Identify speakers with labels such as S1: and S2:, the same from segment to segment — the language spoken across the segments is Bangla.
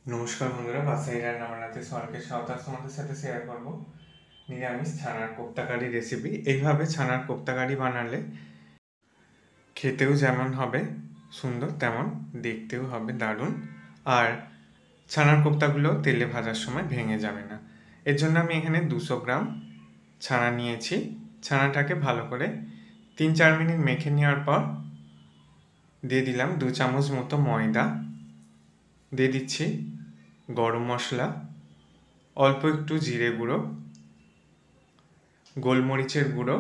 S1: নমস্কার বন্ধুরা, বাসাই রান্না বানাতে সবাইকে স্বাগত। তোমাদের সাথে শেয়ার করব নিরামিষ ছানার কোপ্তা কারি রেসিপি। এইভাবে ছানার কোপ্তা কারি বানালে খেতেও যেমন হবে সুন্দর, তেমন দেখতেও হবে দারুণ। আর ছানার কোপ্তাগুলো তেলে ভাজার সময় ভেঙে যাবে না। এর জন্য আমি এখানে 200 গ্রাম ছানা নিয়েছি। ছানাটাকে ভালো করে 3-4 মিনিট মেখে নেওয়ার পর দিয়ে দিলাম 2 চামচ মতো ময়দা, দিয়ে দিচ্ছি গরম মশলা, অল্প একটু জিরে গুঁড়ো, গোলমরিচের গুঁড়ো,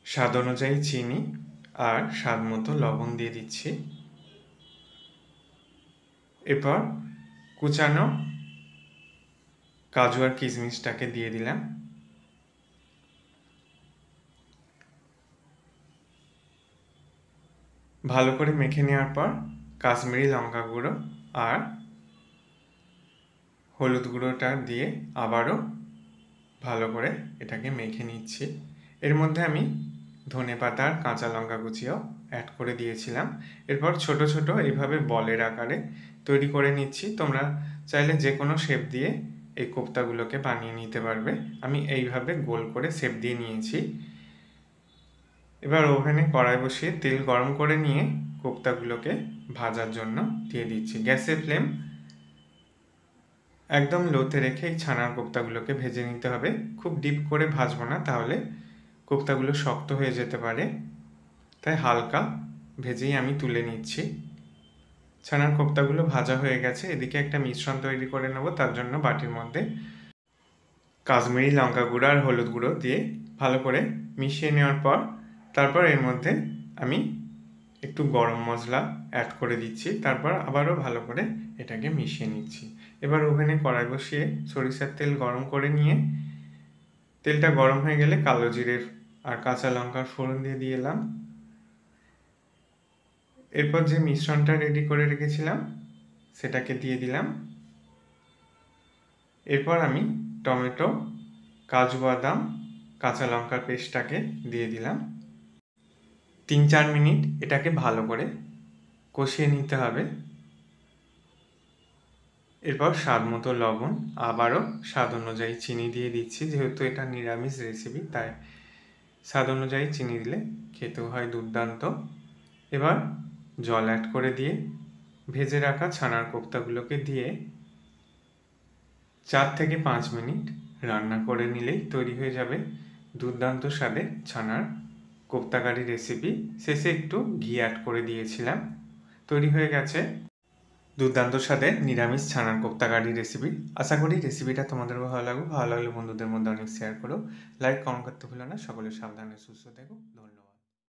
S1: স্বাদ অনুযায়ী চিনি আর স্বাদ মতো লবণ দিয়ে দিচ্ছি। এরপর কুচানো কাজু আর কিশমিশটাকে দিয়ে দিলাম। ভালো করে মেখে নেওয়ার পর কাশ্মীরি লঙ্কা গুঁড়ো আর হলুদ গুঁড়োটা দিয়ে আবারও ভালো করে এটাকে মেখে নিচ্ছি। এর মধ্যে আমি ধনেপাতা আর কাঁচা লঙ্কা কুচিও অ্যাড করে দিয়েছিলাম। এরপর ছোট ছোট এইভাবে বলের আকারে তৈরি করে নিচ্ছি। তোমরা চাইলে যে কোনো শেপ দিয়ে এই কোপ্তাগুলোকে বানিয়ে নিতে পারবে। আমি এইভাবে গোল করে শেপ দিয়ে নিয়েছি। এবার ওভেনে কড়াই বসিয়ে তেল গরম করে নিয়ে কোপ্তাগুলোকে ভাজার জন্য দিয়ে দিচ্ছি। গ্যাসের ফ্লেম একদম লোতে রেখে এই ছানার কোপ্তাগুলোকে ভেজে নিতে হবে। খুব ডিপ করে ভাজবো না, তাহলে কোপ্তাগুলো শক্ত হয়ে যেতে পারে। তাই হালকা ভেজেই আমি তুলে নিচ্ছি। ছানার কোপ্তাগুলো ভাজা হয়ে গেছে। এদিকে একটা মিশ্রণ তৈরি করে নেব। তার জন্য বাটির মধ্যে কাশ্মীরি লঙ্কা গুঁড়ো আর হলুদ গুঁড়ো দিয়ে ভালো করে মিশিয়ে নেওয়ার পর তারপর এর মধ্যে আমি একটু গরম মশলা অ্যাড করে দিচ্ছি। তারপর আবারও ভালো করে এটাকে মিশিয়ে নিচ্ছি। এবার ওভেনে কড়াই বসিয়ে সরিষার তেল গরম করে নিয়ে তেলটা গরম হয়ে গেলে কালো জিরের আর কাঁচা লঙ্কার ফোড়ন দিয়ে এলাম। এরপর যে মিশ্রণটা রেডি করে রেখেছিলাম সেটাকে দিয়ে দিলাম। এরপর আমি টমেটো, কাজু বাদাম, কাঁচা লঙ্কার পেস্টটাকে দিয়ে দিলাম। 3-4 মিনিট এটাকে ভালো করে কষিয়ে নিতে হবে। এরপর স্বাদ মতো লবণ, আবারও স্বাদ অনুযায়ী চিনি দিয়ে দিচ্ছি। যেহেতু এটা নিরামিষ রেসিপি তাই স্বাদ অনুযায়ী চিনি দিলে খেতেও হয় দুর্দান্ত। এবার জল অ্যাড করে দিয়ে ভেজে রাখা ছানার কোপ্তাগুলোকে দিয়ে 4 থেকে 5 মিনিট রান্না করে নিলেই তৈরি হয়ে যাবে দুর্দান্ত স্বাদের ছানার কোপ্তা কারি রেসিপি। শেষে একটু ঘি অ্যাড করে দিয়েছিলাম। তৈরি হয়ে গেছে দুর্দান্ত স্বাদের নিরামিষ ছানার কোপ্তা কারি রেসিপি। আশা করি রেসিপিটা তোমাদের ভালো লাগবে। ভালো লাগলে বন্ধুদের মধ্যে অনেক শেয়ার করো। লাইক কমেন্ট করতে ভুলো না। সকলে সাবধানে সুস্থ থেকো। ধন্যবাদ।